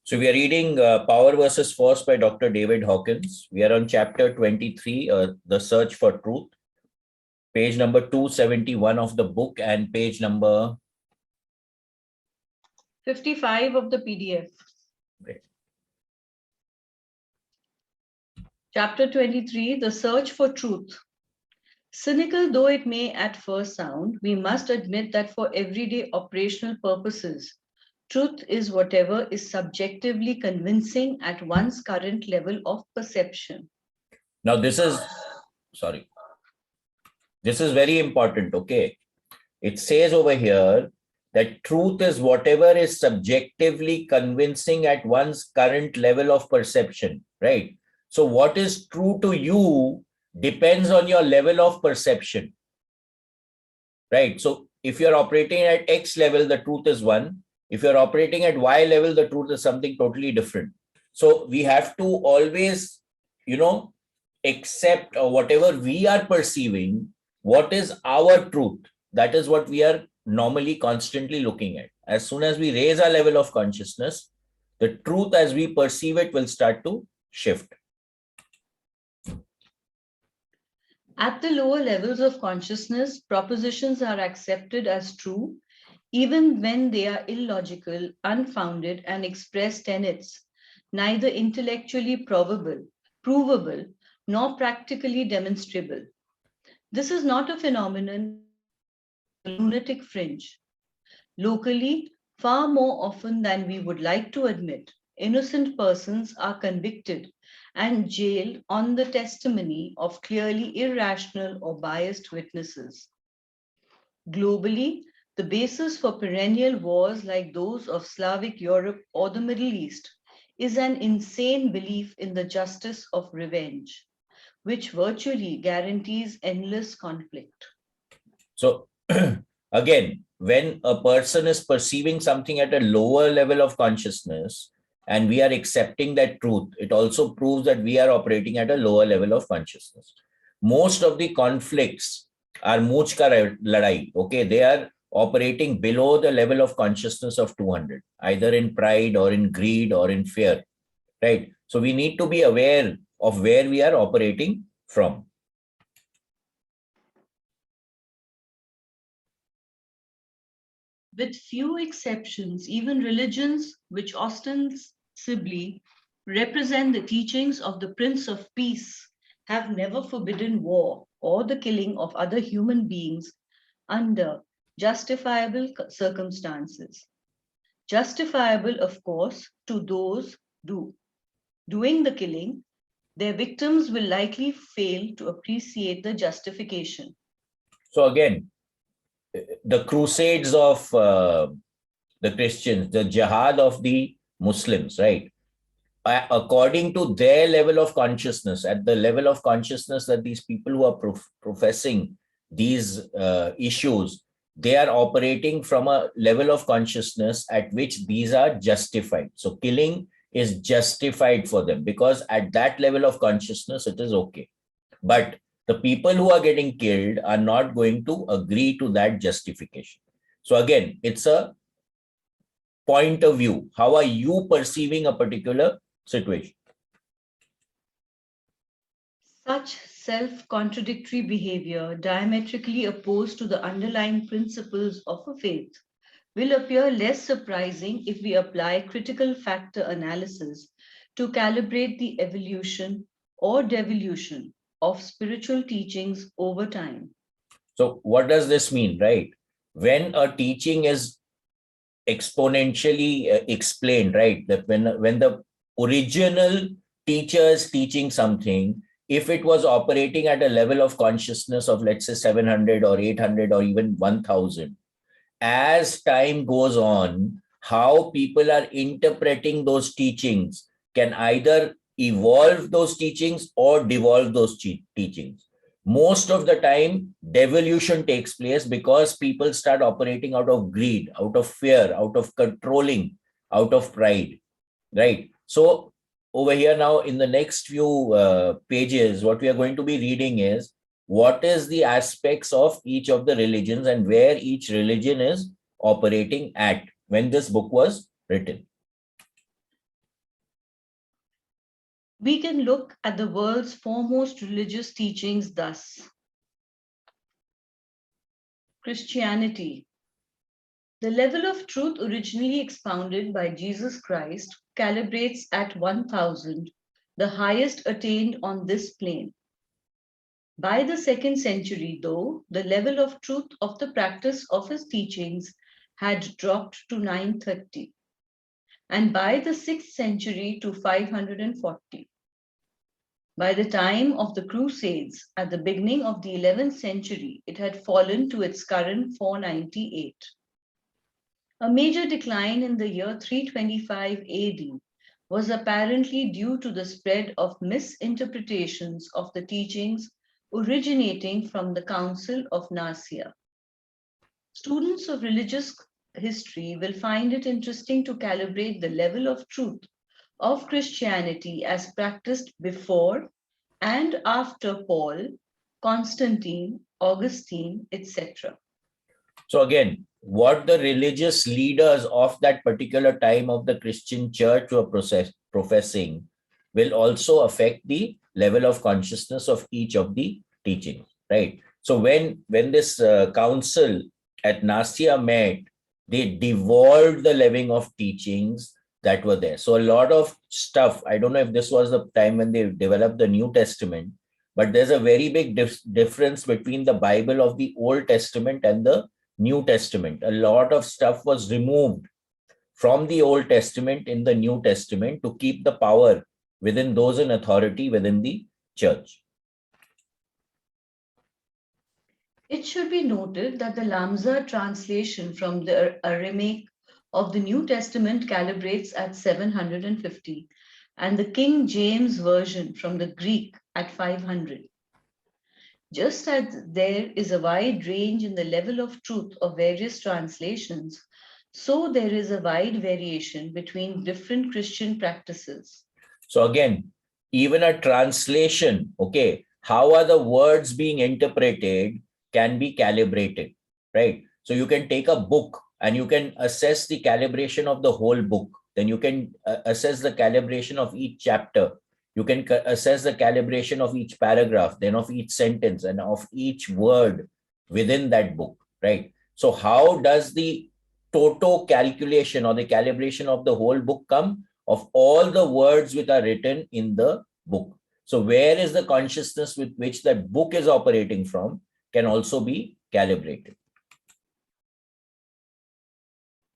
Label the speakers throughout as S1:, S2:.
S1: So we are reading Power versus Force by Dr. David Hawkins. We are on chapter 23, The Search for Truth, page number 271 of the book and page number
S2: 55 of the PDF.
S1: Great.
S2: Chapter 23, The Search for Truth. Cynical though it may at first sound, we must admit that for everyday operational purposes, truth is whatever is subjectively convincing at one's current level of perception.
S1: Now this is very important, okay? It says over here that truth is whatever is subjectively convincing at one's current level of perception, right? So what is true to you depends on your level of perception, right? So if you're operating at X level, the truth is one. If you're operating at Y level, the truth is something totally different. So we have to always, accept or whatever we are perceiving, what is our truth. That is what we are normally constantly looking at. As soon as we raise our level of consciousness, the truth as we perceive it will start to shift.
S2: At the lower levels of consciousness, propositions are accepted as true, even when they are illogical, unfounded, and express tenets, neither intellectually provable, nor practically demonstrable. This is not a phenomenon of the lunatic fringe. Locally, far more often than we would like to admit, innocent persons are convicted and jailed on the testimony of clearly irrational or biased witnesses. Globally, the basis for perennial wars like those of Slavic Europe or the Middle East is an insane belief in the justice of revenge, which virtually guarantees endless conflict.
S1: So again, when a person is perceiving something at a lower level of consciousness and we are accepting that truth, it also proves that we are operating at a lower level of consciousness. Most of the conflicts are mooch ka ladai, okay? They are operating below the level of consciousness of 200, either in pride or in greed or in fear, right? So we need to be aware of where we are operating from.
S2: With few exceptions, even religions which ostensibly represent the teachings of the Prince of Peace have never forbidden war or the killing of other human beings under justifiable circumstances. Justifiable, of course, to those doing the killing, their victims will likely fail to appreciate the justification.
S1: So again, the crusades of the Christians, the jihad of the Muslims, right? According to their level of consciousness, at the level of consciousness that these people who are professing these issues, they are operating from a level of consciousness at which these are justified. So killing is justified for them because at that level of consciousness, it is okay. But the people who are getting killed are not going to agree to that justification. So again, it's a point of view. How are you perceiving a particular situation?
S2: Such self-contradictory behavior, diametrically opposed to the underlying principles of a faith, will appear less surprising if we apply critical factor analysis to calibrate the evolution or devolution of spiritual teachings over time.
S1: So what does this mean, right? When a teaching is exponentially explained, right? That when the original teacher is teaching something, if it was operating at a level of consciousness of, let's say, 700 or 800 or even 1000, as time goes on, how people are interpreting those teachings can either evolve those teachings or devolve those teachings. Most of the time, devolution takes place because people start operating out of greed, out of fear, out of controlling, out of pride, right? So over here now, in the next few pages, what we are going to be reading is what is the aspects of each of the religions and where each religion is operating at when this book was written.
S2: We can look at the world's foremost religious teachings thus. Christianity. The level of truth originally expounded by Jesus Christ calibrates at 1000, the highest attained on this plane. By the 2nd century, though, the level of truth of the practice of his teachings had dropped to 930, and by the 6th century to 540. By the time of the Crusades, at the beginning of the 11th century, it had fallen to its current 498. A major decline in the year 325 AD was apparently due to the spread of misinterpretations of the teachings originating from the Council of Nicaea. Students of religious history will find it interesting to calibrate the level of truth of Christianity as practiced before and after Paul, Constantine, Augustine, etc.
S1: So again, what the religious leaders of that particular time of the Christian church were professing will also affect the level of consciousness of each of the teachings, right? So when this council at Nicaea met, they devolved the level of teachings that were there. So a lot of stuff, I don't know if this was the time when they developed the New Testament, but there's a very big difference between the Bible of the Old Testament and the New Testament. A lot of stuff was removed from the Old Testament in the New Testament to keep the power within those in authority within the church.
S2: It should be noted that the Lamsa translation from the Aramaic of the New Testament calibrates at 750, and the King James Version from the Greek at 500. Just as there is a wide range in the level of truth of various translations, so there is a wide variation between different Christian practices.
S1: So again, even a translation, okay, how are the words being interpreted can be calibrated, right? So you can take a book and you can assess the calibration of the whole book. Then you can assess the calibration of each chapter. You can assess the calibration of each paragraph, then of each sentence and of each word within that book, right? So how does the total calculation or the calibration of the whole book come? Of all the words which are written in the book. So where is the consciousness with which that book is operating from can also be calibrated.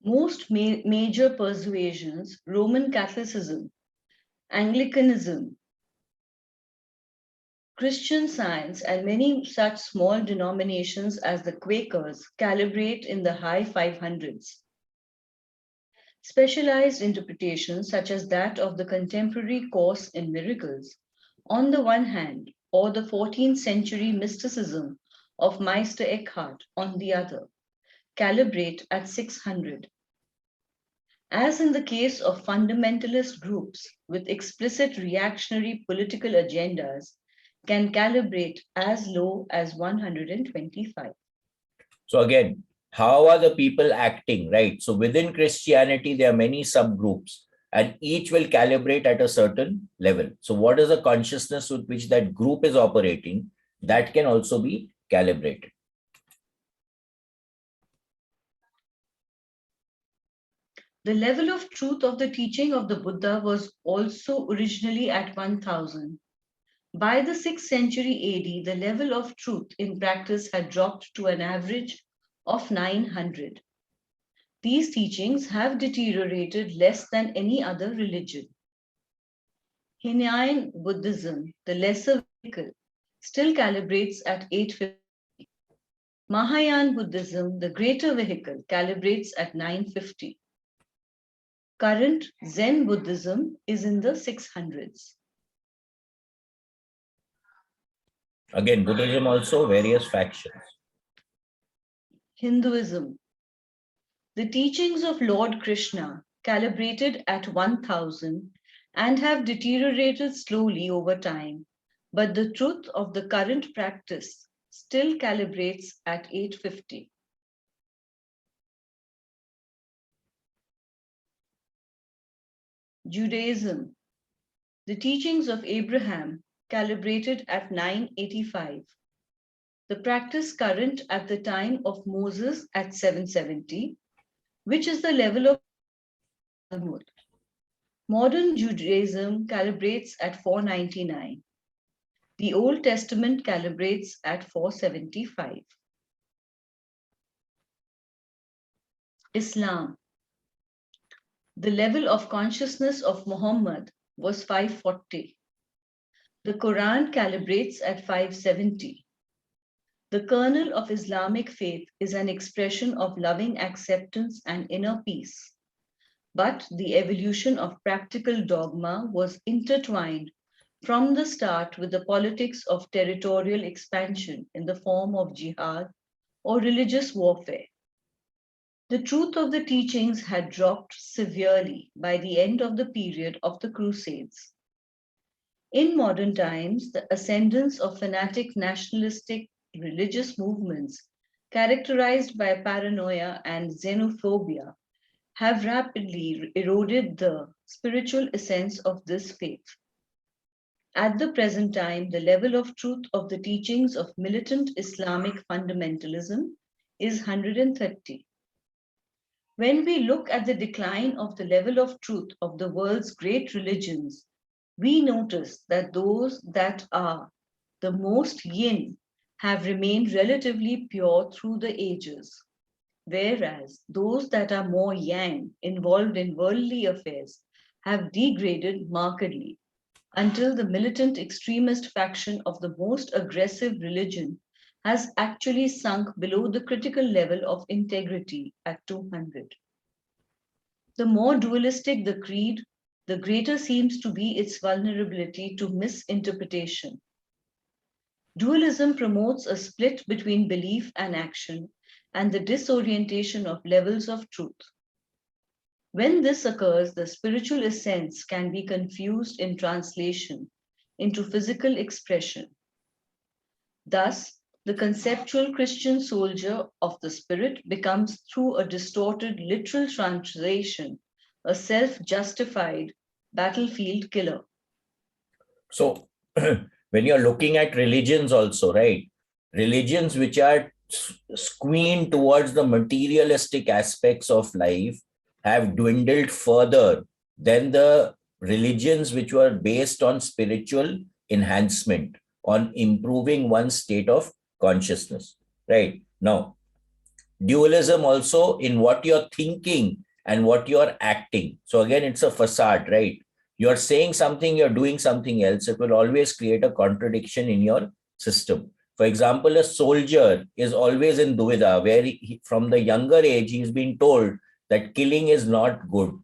S2: Most major persuasions, Roman Catholicism, Anglicanism, Christian Science, and many such small denominations as the Quakers calibrate in the high 500s. Specialized interpretations, such as that of the contemporary Course in Miracles, on the one hand, or the 14th century mysticism of Meister Eckhart on the other, calibrate at 600. As in the case of fundamentalist groups with explicit reactionary political agendas, can calibrate as low as 125.
S1: So again, how are the people acting, right? So within Christianity, there are many subgroups and each will calibrate at a certain level. So what is the consciousness with which that group is operating? That can also be calibrated.
S2: The level of truth of the teaching of the Buddha was also originally at 1000. By the 6th century AD, the level of truth in practice had dropped to an average of 900. These teachings have deteriorated less than any other religion. Hinayan Buddhism, the lesser vehicle, still calibrates at 850. Mahayana Buddhism, the greater vehicle, calibrates at 950. Current Zen Buddhism is in the 600s.
S1: Again, Buddhism also various factions.
S2: Hinduism. The teachings of Lord Krishna calibrated at 1000 and have deteriorated slowly over time, but the truth of the current practice still calibrates at 850. Judaism. The teachings of Abraham calibrated at 985. The practice current at the time of Moses at 770, which is the level of Talmud. Modern Judaism calibrates at 499. The Old Testament calibrates at 475. Islam. The level of consciousness of Muhammad was 540. The Quran calibrates at 570. The kernel of Islamic faith is an expression of loving acceptance and inner peace. But the evolution of practical dogma was intertwined from the start with the politics of territorial expansion in the form of jihad or religious warfare. The truth of the teachings had dropped severely by the end of the period of the Crusades. In modern times, the ascendance of fanatic nationalistic religious movements characterized by paranoia and xenophobia have rapidly eroded the spiritual essence of this faith. At the present time, the level of truth of the teachings of militant Islamic fundamentalism is 130. When we look at the decline of the level of truth of the world's great religions, we notice that those that are the most yin have remained relatively pure through the ages, whereas those that are more yang, involved in worldly affairs, have degraded markedly until the militant extremist faction of the most aggressive religion has actually sunk below the critical level of integrity at 200. The more dualistic the creed, the greater seems to be its vulnerability to misinterpretation. Dualism promotes a split between belief and action and the disorientation of levels of truth. When this occurs, the spiritual essence can be confused in translation into physical expression. Thus, the conceptual Christian soldier of the spirit becomes, through a distorted literal translation, a self-justified battlefield killer.
S1: So when you're looking at religions also, right? Religions which are screened towards the materialistic aspects of life have dwindled further than the religions which were based on spiritual enhancement, on improving one's state of consciousness, right? Now, dualism also in what you're thinking and what you're acting. So again, it's a facade, right? You're saying something, you're doing something else. It will always create a contradiction in your system. For example, a soldier is always in duvida, where from the younger age, he's been told that killing is not good,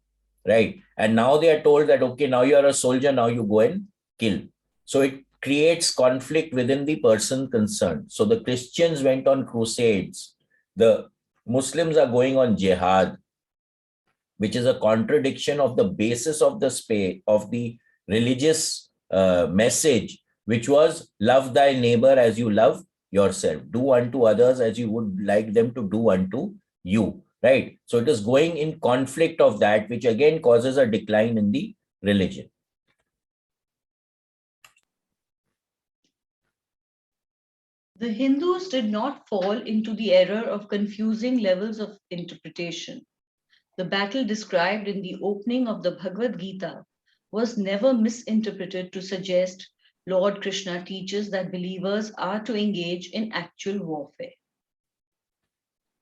S1: right? And now they are told that, okay, now you're a soldier, now you go and kill. So it creates conflict within the person concerned. So the Christians went on crusades. The Muslims are going on jihad, which is a contradiction of the basis of the religious message, which was love thy neighbor as you love yourself. Do unto others as you would like them to do unto you, right? So it is going in conflict of that, which again causes a decline in the religion.
S2: The Hindus did not fall into the error of confusing levels of interpretation. The battle described in the opening of the Bhagavad Gita was never misinterpreted to suggest Lord Krishna teaches that believers are to engage in actual warfare.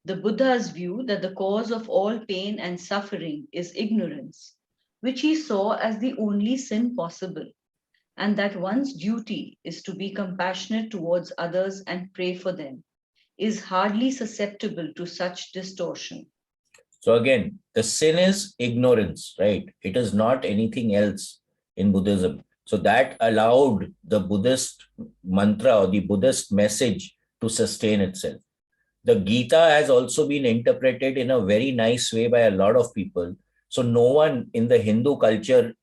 S2: The Buddha's view that the cause of all pain and suffering is ignorance, which he saw as the only sin possible, and that one's duty is to be compassionate towards others and pray for them, is hardly susceptible to such distortion.
S1: So again, the sin is ignorance, right? It is not anything else in Buddhism. So that allowed the Buddhist mantra or the Buddhist message to sustain itself. The Gita has also been interpreted in a very nice way by a lot of people. So no one in the Hindu culture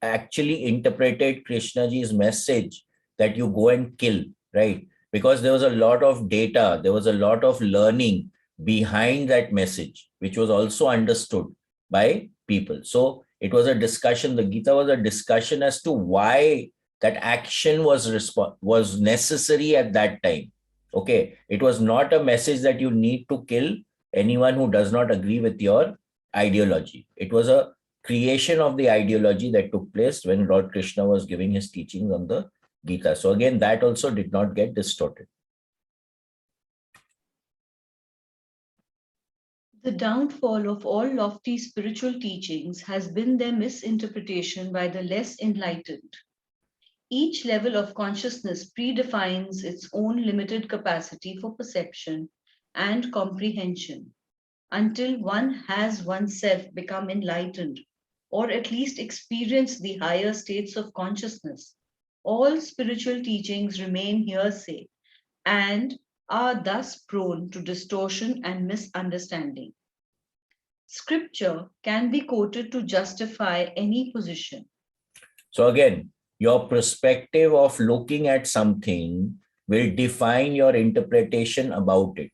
S1: actually interpreted Krishnaji's message that you go and kill, right? Because there was a lot of data, there was a lot of learning behind that message, which was also understood by people. So It was a discussion. The Gita was a discussion as to why that action was necessary at that time. Okay. It was not a message that you need to kill anyone who does not agree with your ideology. It was a creation of the ideology that took place when Lord Krishna was giving his teachings on the Gita. So again, that also did not get distorted.
S2: The downfall of all lofty spiritual teachings has been their misinterpretation by the less enlightened. Each level of consciousness predefines its own limited capacity for perception and comprehension until one has oneself become enlightened or at least experienced the higher states of consciousness. All spiritual teachings remain hearsay and are thus prone to distortion and misunderstanding. Scripture can be quoted to justify any position.
S1: So again, your perspective of looking at something will define your interpretation about it.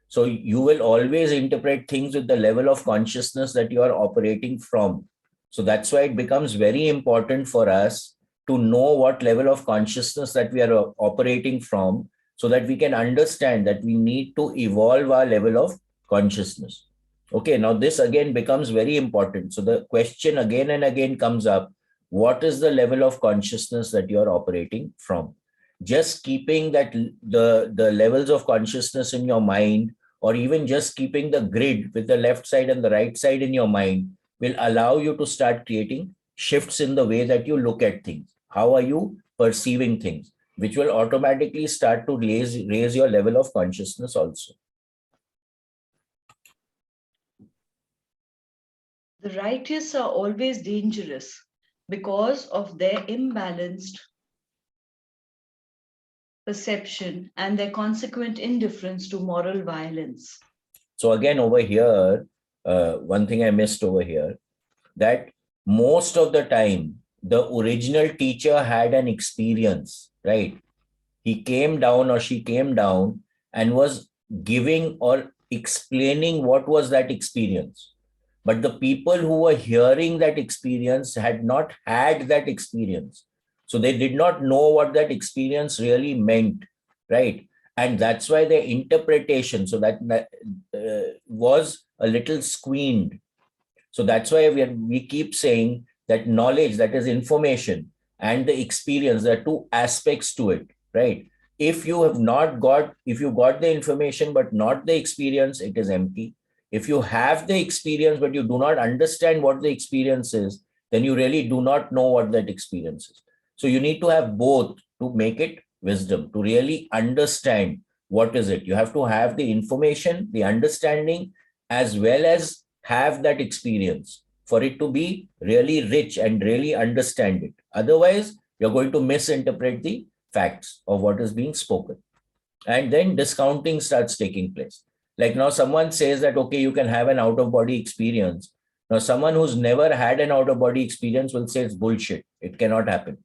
S1: So you will always interpret things with the level of consciousness that you are operating from. So that's why it becomes very important for us to know what level of consciousness that we are operating from, so that we can understand that we need to evolve our level of consciousness. Okay, now this again becomes very important. So the question again and again comes up: what is the level of consciousness that you are operating from? Just keeping that the levels of consciousness in your mind, or even just keeping the grid with the left side and the right side in your mind, will allow you to start creating shifts in the way that you look at things. How are you perceiving things, which will automatically start to raise your level of consciousness also.
S2: The righteous are always dangerous because of their imbalanced perception and their consequent indifference to moral violence.
S1: So again, over here, one thing I missed over here, that most of the time, the original teacher had an experience, right? He came down or she came down and was giving or explaining what was that experience. But the people who were hearing that experience had not had that experience. So they did not know what that experience really meant, right? And that's why their interpretation, so that was a little squeamed. So that's why we keep saying that knowledge, that is information, and the experience, there are two aspects to it, right? If you got the information but not the experience, it is empty. If you have the experience but you do not understand what the experience is, then you really do not know what that experience is. So you need to have both to make it wisdom, to really understand what is it. You have to have the information, the understanding, as well as have that experience for it to be really rich and really understand it. Otherwise, you're going to misinterpret the facts of what is being spoken. And then discounting starts taking place. Like now, someone says that, okay, you can have an out of body experience. Now, someone who's never had an out of body experience will say it's bullshit. It cannot happen.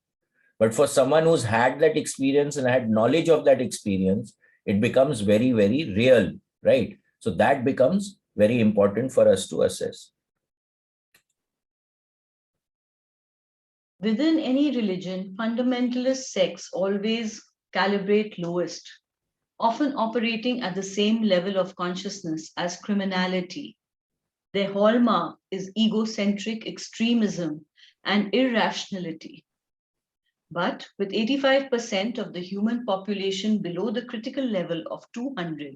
S1: But for someone who's had that experience and had knowledge of that experience, it becomes very, very real, right? So that becomes very important for us to assess.
S2: Within any religion, fundamentalist sects always calibrate lowest, often operating at the same level of consciousness as criminality. Their hallmark is egocentric extremism and irrationality. But with 85% of the human population below the critical level of 200,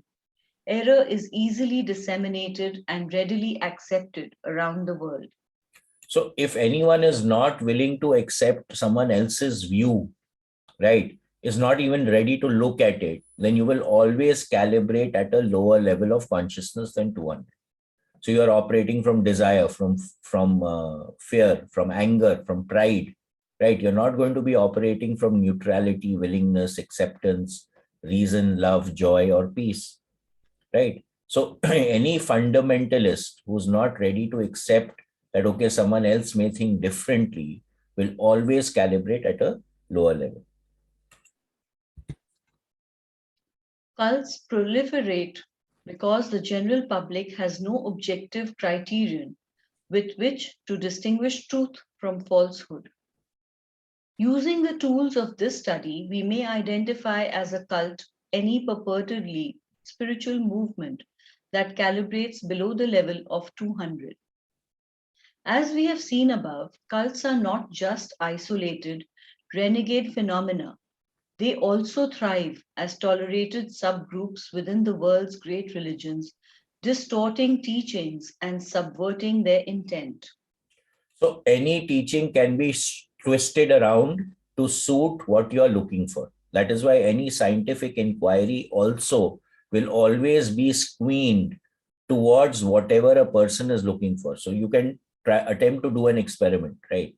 S2: error is easily disseminated and readily accepted around the world.
S1: So if anyone is not willing to accept someone else's view, right, is not even ready to look at it, then you will always calibrate at a lower level of consciousness than 200. So you are operating from desire, from fear, from anger, from pride, right? You're not going to be operating from neutrality, willingness, acceptance, reason, love, joy, or peace, right? So any fundamentalist who's not ready to accept that, okay, someone else may think differently, will always calibrate at a lower level.
S2: Cults proliferate because the general public has no objective criterion with which to distinguish truth from falsehood. Using the tools of this study, we may identify as a cult any purportedly spiritual movement that calibrates below the level of 200. As we have seen above, cults are not just isolated, renegade phenomena. They also thrive as tolerated subgroups within the world's great religions, distorting teachings and subverting their intent.
S1: So any teaching can be twisted around to suit what you are looking for. That is why any scientific inquiry also will always be screened towards whatever a person is looking for. So you can attempt to do an experiment, right?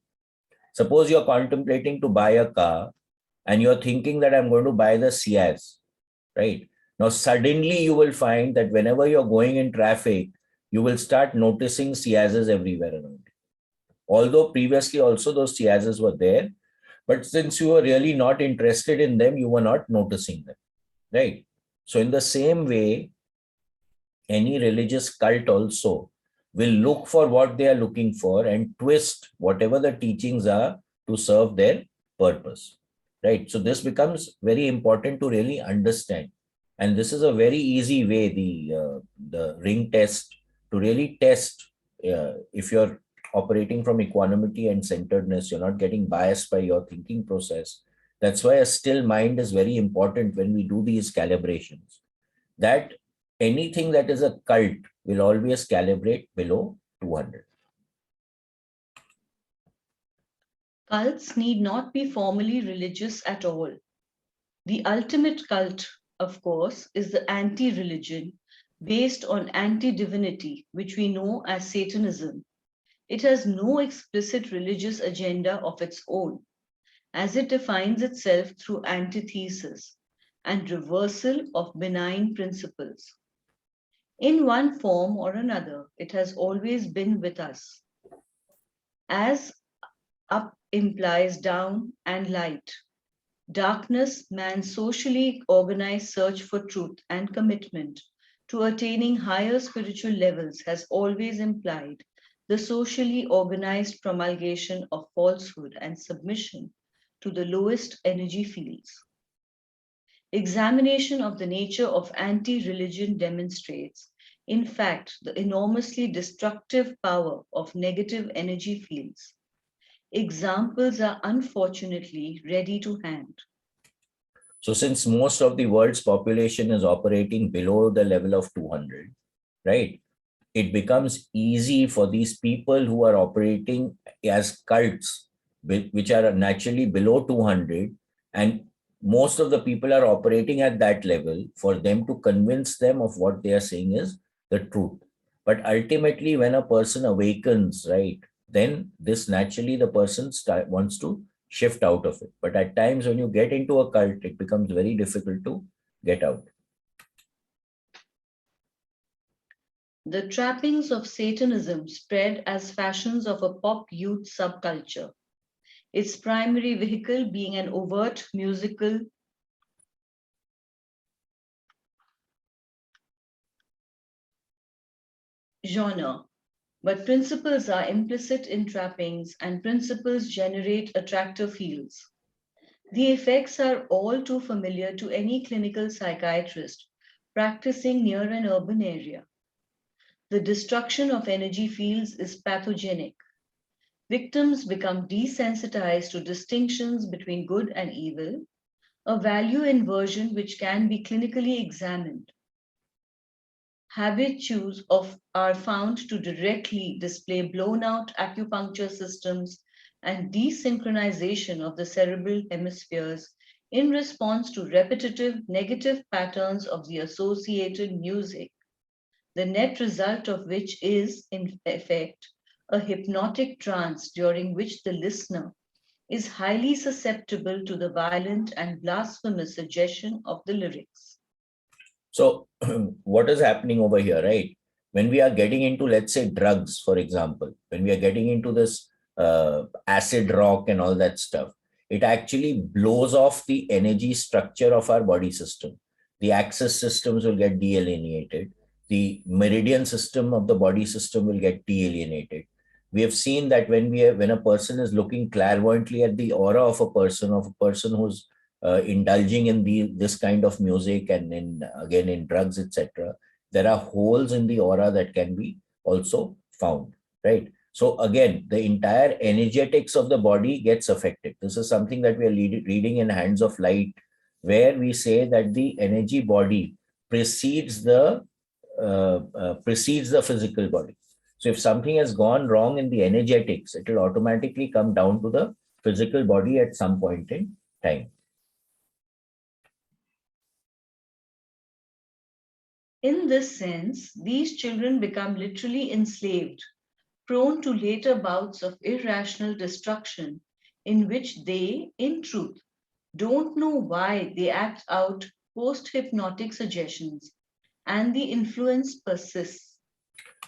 S1: Suppose you're contemplating to buy a car and you're thinking that I'm going to buy the Ciaz, right? Now, suddenly you will find that whenever you're going in traffic, you will start noticing Ciazes everywhere around. Although previously also those Ciazes were there, but since you were really not interested in them, you were not noticing them, right? So in the same way, any religious cult also will look for what they are looking for and twist whatever the teachings are to serve their purpose, right? So this becomes very important to really understand. And this is a very easy way, the ring test, to really test if you're operating from equanimity and centeredness, you're not getting biased by your thinking process. That's why a still mind is very important when we do these calibrations. That anything that is a cult will always calibrate below 200.
S2: Cults need not be formally religious at all. The ultimate cult, of course, is the anti-religion based on anti-divinity, which we know as Satanism. It has no explicit religious agenda of its own, as it defines itself through antithesis and reversal of benign principles. In one form or another, it has always been with us. As up implies down and light, darkness, man's socially organized search for truth and commitment to attaining higher spiritual levels has always implied the socially organized promulgation of falsehood and submission to the lowest energy fields. Examination of the nature of anti-religion demonstrates, in fact, the enormously destructive power of negative energy fields. Examples are unfortunately ready to hand.
S1: So since most of the world's population is operating below the level of 200, right? It becomes easy for these people who are operating as cults, which are naturally below 200, and most of the people are operating at that level, for them to convince them of what they are saying is the truth. But ultimately, when a person awakens, right, then this naturally the person wants to shift out of it. But at times when you get into a cult, it becomes very difficult to get out.
S2: The trappings of Satanism spread as fashions of a pop youth subculture, its primary vehicle being an overt musical genre. But principles are implicit in trappings, and principles generate attractor fields. The effects are all too familiar to any clinical psychiatrist practicing near an urban area. The destruction of energy fields is pathogenic. Victims become desensitized to distinctions between good and evil, a value inversion which can be clinically examined. Habitues are found to directly display blown out acupuncture systems and desynchronization of the cerebral hemispheres in response to repetitive negative patterns of the associated music, the net result of which is, in effect, a hypnotic trance during which the listener is highly susceptible to the violent and blasphemous suggestion of the lyrics.
S1: So what is happening over here, right? When we are getting into, let's say, drugs, for example, when we are getting into this acid rock and all that stuff, it actually blows off the energy structure of our body system. The axis systems will get dealienated. The meridian system of the body system will get dealienated. We have seen that when a person is looking clairvoyantly at the aura of a person who's indulging in this kind of music and in drugs, etc., there are holes in the aura that can be also found, right? So again, the entire energetics of the body gets affected. This is something that we are reading in Hands of Light, where we say that the energy body precedes the physical body. So if something has gone wrong in the energetics, it will automatically come down to the physical body at some point in time.
S2: In this sense, these children become literally enslaved, prone to later bouts of irrational destruction in which they, in truth, don't know why they act out post-hypnotic suggestions, and the influence persists.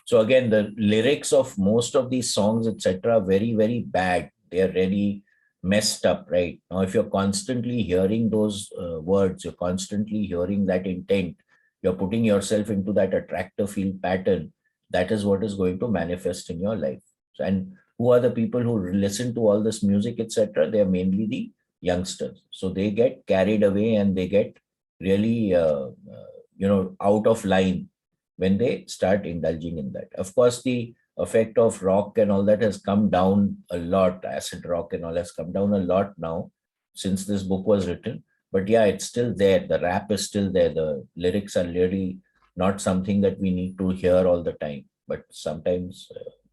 S1: So again, the lyrics of most of these songs, etc., are very, very bad. They are really messed up, right? Now, if you're constantly hearing those words, you're constantly hearing that intent, you're putting yourself into that attractor field pattern, that is what is going to manifest in your life. And who are the people who listen to all this music, etc.? They are mainly the youngsters. So they get carried away and they get really, out of line when they start indulging in that. Of course, the effect of rock and all that has come down a lot. Acid rock and all has come down a lot now since this book was written. But yeah, it's still there. The rap is still there. The lyrics are really not something that we need to hear all the time. But sometimes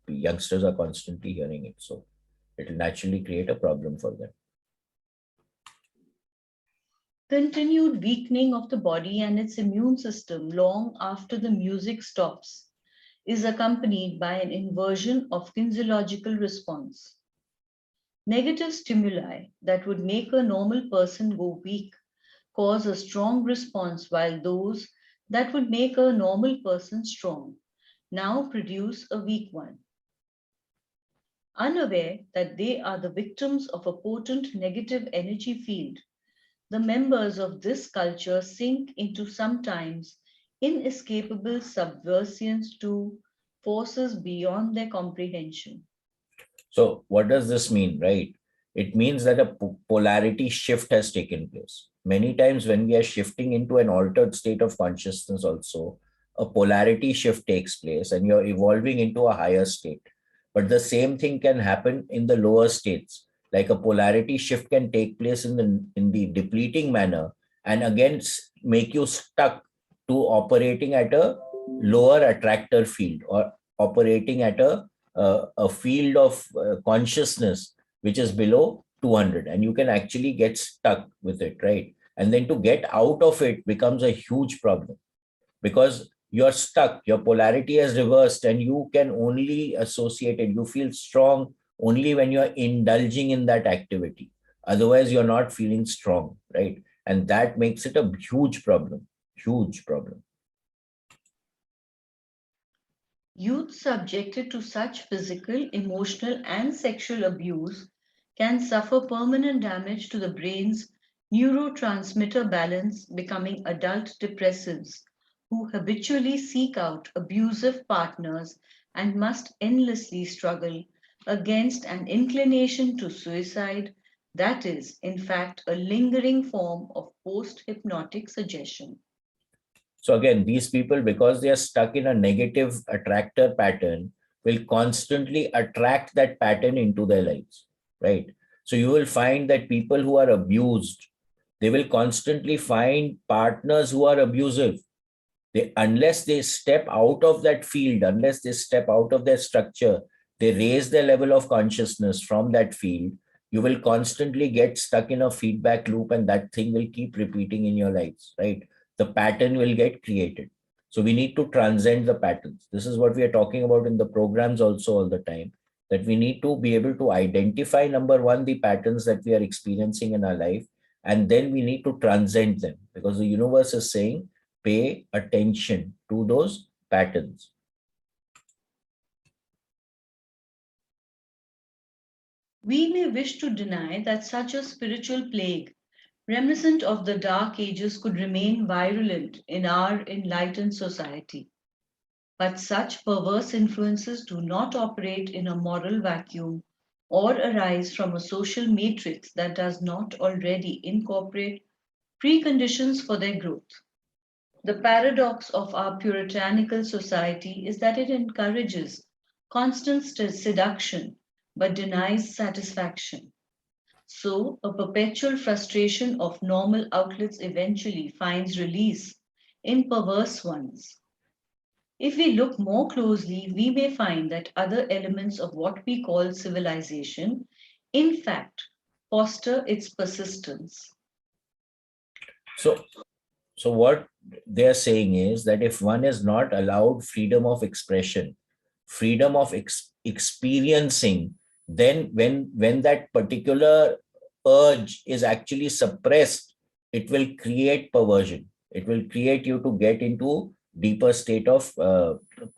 S1: youngsters are constantly hearing it. So it will naturally create a problem for them.
S2: Continued weakening of the body and its immune system long after the music stops is accompanied by an inversion of physiological response. Negative stimuli that would make a normal person go weak cause a strong response, while those that would make a normal person strong now produce a weak one. Unaware that they are the victims of a potent negative energy field, the members of this culture sink into sometimes inescapable subversience to forces beyond their comprehension.
S1: So, what does this mean, right? It means that a polarity shift has taken place. Many times, when we are shifting into an altered state of consciousness, also, a polarity shift takes place and you're evolving into a higher state. But the same thing can happen in the lower states. Like a polarity shift can take place in the depleting manner and again make you stuck to operating at a lower attractor field or operating at a field of consciousness which is below 200, and you can actually get stuck with it, right? And then to get out of it becomes a huge problem because you're stuck, your polarity has reversed, and you can only associate it, you feel strong only when you're indulging in that activity. Otherwise, you're not feeling strong, right? And that makes it a huge problem, huge problem.
S2: Youth subjected to such physical, emotional, and sexual abuse can suffer permanent damage to the brain's neurotransmitter balance, becoming adult depressives who habitually seek out abusive partners and must endlessly struggle against an inclination to suicide that is, in fact, a lingering form of post hypnotic suggestion.
S1: So again, these people, because they are stuck in a negative attractor pattern, will constantly attract that pattern into their lives, right? So you will find that people who are abused, they will constantly find partners who are abusive. Unless they step out of that field, unless they step out of their structure, they raise their level of consciousness from that field, you will constantly get stuck in a feedback loop and that thing will keep repeating in your lives, right? The pattern will get created. So we need to transcend the patterns. This is what we are talking about in the programs also all the time, that we need to be able to identify, number one, the patterns that we are experiencing in our life, and then we need to transcend them because the universe is saying, pay attention to those patterns.
S2: We may wish to deny that such a spiritual plague, reminiscent of the Dark Ages, could remain virulent in our enlightened society. But such perverse influences do not operate in a moral vacuum or arise from a social matrix that does not already incorporate preconditions for their growth. The paradox of our puritanical society is that it encourages constant seduction but denies satisfaction. So, a perpetual frustration of normal outlets eventually finds release in perverse ones. If we look more closely, we may find that other elements of what we call civilization, in fact, foster its persistence.
S1: So, so what they're saying is that if one is not allowed freedom of expression, freedom of experiencing, then when that particular urge is actually suppressed, it will create perversion. It will create you to get into deeper state of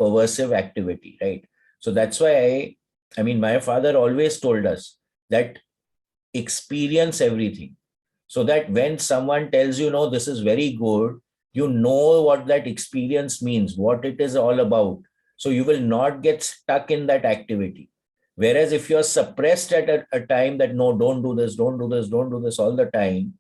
S1: perversive activity, right? So that's why I mean, my father always told us that experience everything, so that when someone tells you, no, this is very good, you know what that experience means, what it is all about. So you will not get stuck in that activity. Whereas if you're suppressed at a time that, no, don't do this, don't do this, don't do this all the time,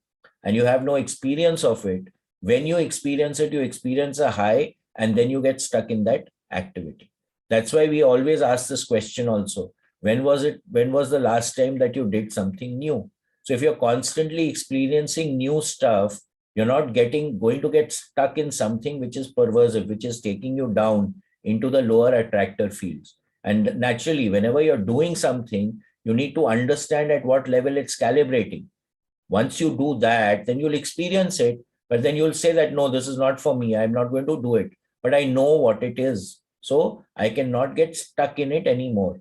S1: and you have no experience of it, when you experience it, you experience a high, and then you get stuck in that activity. That's why we always ask this question also. When was the last time that you did something new? So if you're constantly experiencing new stuff, you're not going to get stuck in something which is perversive, which is taking you down into the lower attractor fields. And naturally, whenever you're doing something, you need to understand at what level it's calibrating. Once you do that, then you'll experience it, but then you'll say that, no, this is not for me. I'm not going to do it, but I know what it is. So I cannot get stuck in it anymore.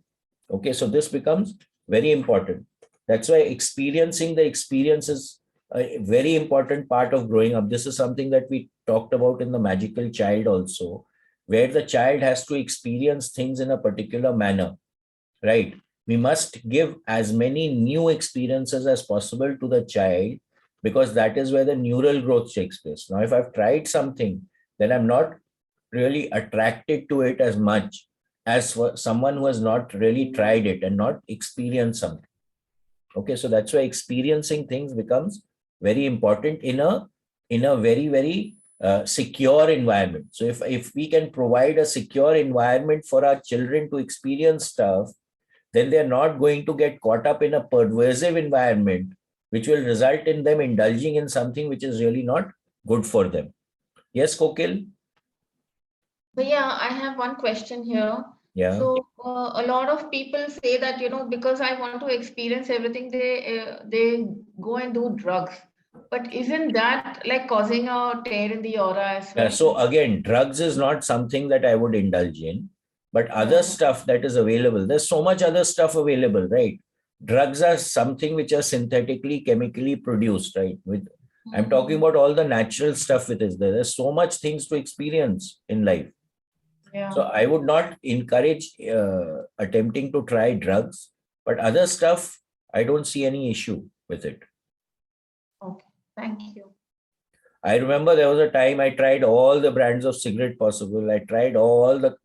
S1: Okay, so this becomes very important. That's why experiencing the experience is a very important part of growing up. This is something that we talked about in the magical child also, where the child has to experience things in a particular manner, right? We must give as many new experiences as possible to the child, because that is where the neural growth takes place. Now, if I've tried something, then I'm not really attracted to it as much as for someone who has not really tried it and not experienced something. Okay, so that's why experiencing things becomes very important in a very, very secure environment. So if we can provide a secure environment for our children to experience stuff, then they're not going to get caught up in a pervasive environment, which will result in them indulging in something which is really not good for them. Yes, Kokil?
S3: But yeah, I have one question here.
S1: Yeah.
S3: So a lot of people say that, because I want to experience everything, they go and do drugs. But isn't that like causing a tear in the aura as
S1: Yeah,
S3: well?
S1: so again, drugs is not something that I would indulge in, but other
S3: Yeah.
S1: stuff that is available, there's so much other stuff available, right? Drugs are something which are synthetically, chemically produced, right? I'm talking about all the natural stuff with this. There's so much things to experience in life.
S3: Yeah.
S1: So I would not encourage attempting to try drugs, but other stuff, I don't see any issue with it.
S3: Okay. Thank you.
S1: I remember there was a time I tried all the brands of cigarette possible. I tried all the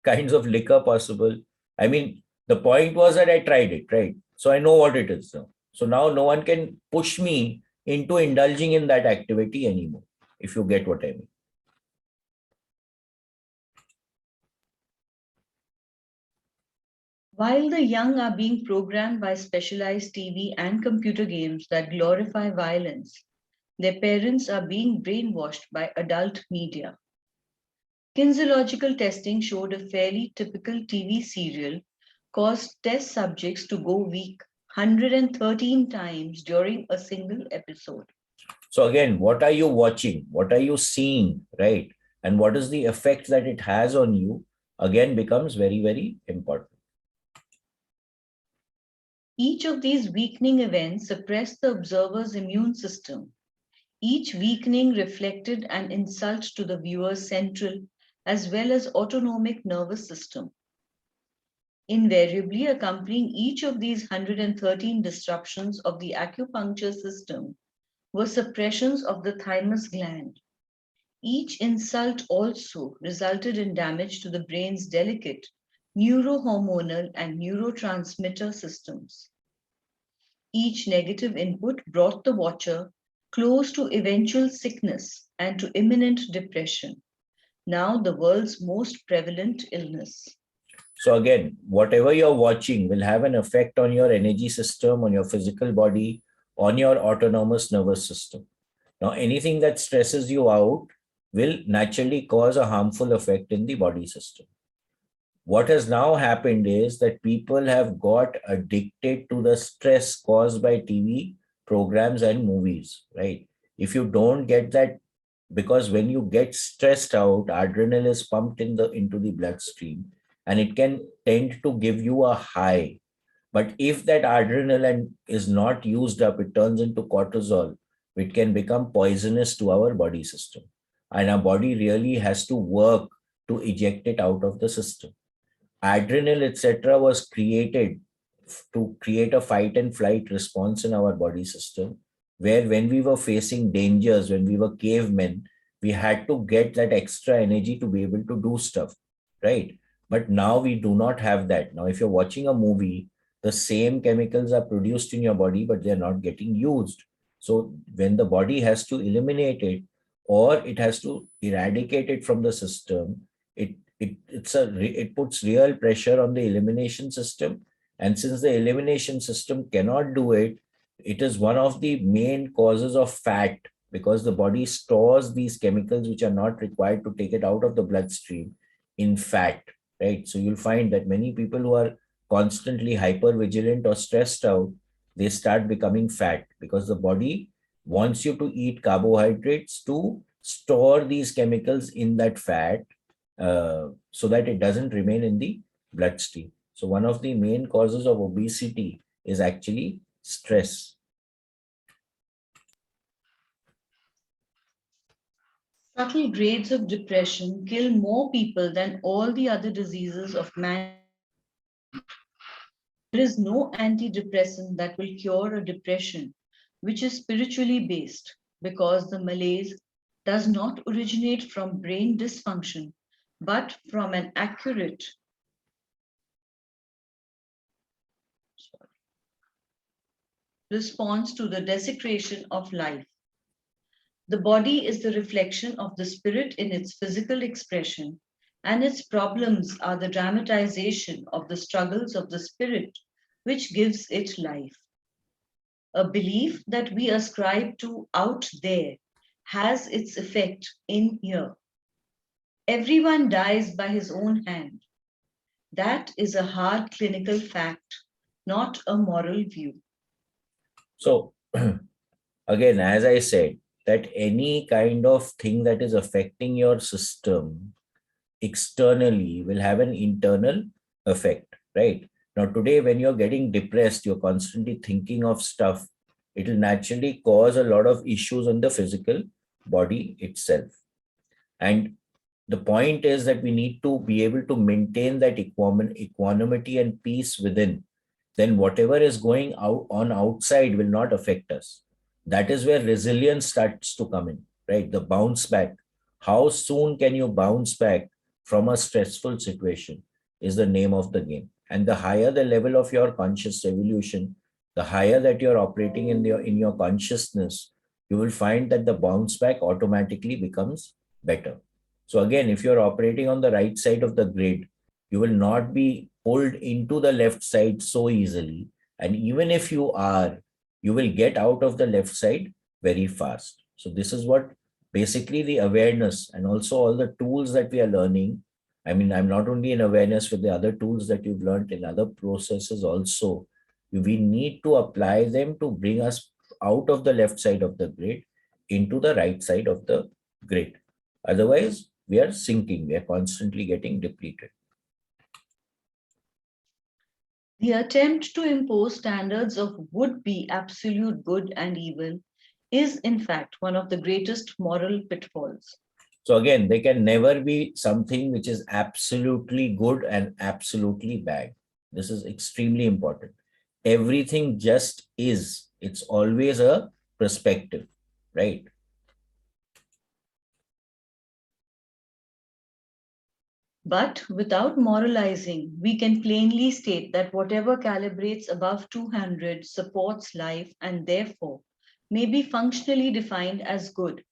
S1: kinds of liquor possible. I mean, the point was that I tried it, right? So I know what it is now. So now no one can push me into indulging in that activity anymore, if you get what I mean.
S2: While the young are being programmed by specialized TV and computer games that glorify violence, their parents are being brainwashed by adult media. Kinesiological testing showed a fairly typical TV serial caused test subjects to go weak 113 times during a single episode.
S1: So again, what are you watching? What are you seeing, right? And what is the effect that it has on you? Again, becomes very, very important.
S2: Each of these weakening events suppressed the observer's immune system. Each weakening reflected an insult to the viewer's central as well as autonomic nervous system. Invariably accompanying each of these 113 disruptions of the acupuncture system were suppressions of the thymus gland. Each insult also resulted in damage to the brain's delicate neurohormonal and neurotransmitter systems. Each negative input brought the watcher close to eventual sickness and to imminent depression, now the world's most prevalent illness.
S1: So again, whatever you're watching will have an effect on your energy system, on your physical body, on your autonomous nervous system. Now, anything that stresses you out will naturally cause a harmful effect in the body system. What has now happened is that people have got addicted to the stress caused by TV programs and movies, right? If you don't get that, because when you get stressed out, adrenaline is pumped into the bloodstream and it can tend to give you a high. But if that adrenaline is not used up, it turns into cortisol, which can become poisonous to our body system. And our body really has to work to eject it out of the system. Adrenal, etc., was created to create a fight and flight response in our body system, where when we were facing dangers, when we were cavemen, we had to get that extra energy to be able to do stuff, right? But now we do not have that. Now, if you're watching a movie, the same chemicals are produced in your body, but they're not getting used. So when the body has to eliminate it or it has to eradicate it from the system, it puts real pressure on the elimination system. And since the elimination system cannot do it, it is one of the main causes of fat, because the body stores these chemicals which are not required to take it out of the bloodstream in fat, right? So you'll find that many people who are constantly hyper vigilant or stressed out, they start becoming fat because the body wants you to eat carbohydrates to store these chemicals in that fat, so that it doesn't remain in the bloodstream. So one of the main causes of obesity is actually stress.
S2: Subtle grades of depression kill more people than all the other diseases of man. There is no antidepressant that will cure a depression which is spiritually based, because the malaise does not originate from brain dysfunction, but from an accurate response to the desecration of life. The body is the reflection of the spirit in its physical expression, and its problems are the dramatization of the struggles of the spirit, which gives it life. A belief that we ascribe to out there has its effect in here. Everyone dies by his own hand. That is a hard clinical fact, not a moral view.
S1: So again, as I said, that any kind of thing that is affecting your system externally will have an internal effect, right? Now, today, when you're getting depressed, you're constantly thinking of stuff, it will naturally cause a lot of issues on the physical body itself. And the point is that we need to be able to maintain that equanimity and peace within. Then whatever is going out on outside will not affect us. That is where resilience starts to come in, right? The bounce back. How soon can you bounce back from a stressful situation is the name of the game. And the higher the level of your conscious evolution, the higher that you're operating in your consciousness, you will find that the bounce back automatically becomes better. So again, if you're operating on the right side of the grid, you will not be pulled into the left side so easily. And even if you are, you will get out of the left side very fast. So this is what basically the awareness and also all the tools that we are learning. I mean, I'm not only in awareness with the other tools that you've learned in other processes also. We need to apply them to bring us out of the left side of the grid into the right side of the grid. Otherwise, we are sinking. We are constantly getting depleted.
S2: The attempt to impose standards of would-be absolute good and evil is, in fact, one of the greatest moral pitfalls.
S1: So again, there can never be something which is absolutely good and absolutely bad. This is extremely important. Everything just is. It's always a perspective, right?
S2: But without moralizing, we can plainly state that whatever calibrates above 200 supports life and therefore may be functionally defined as good,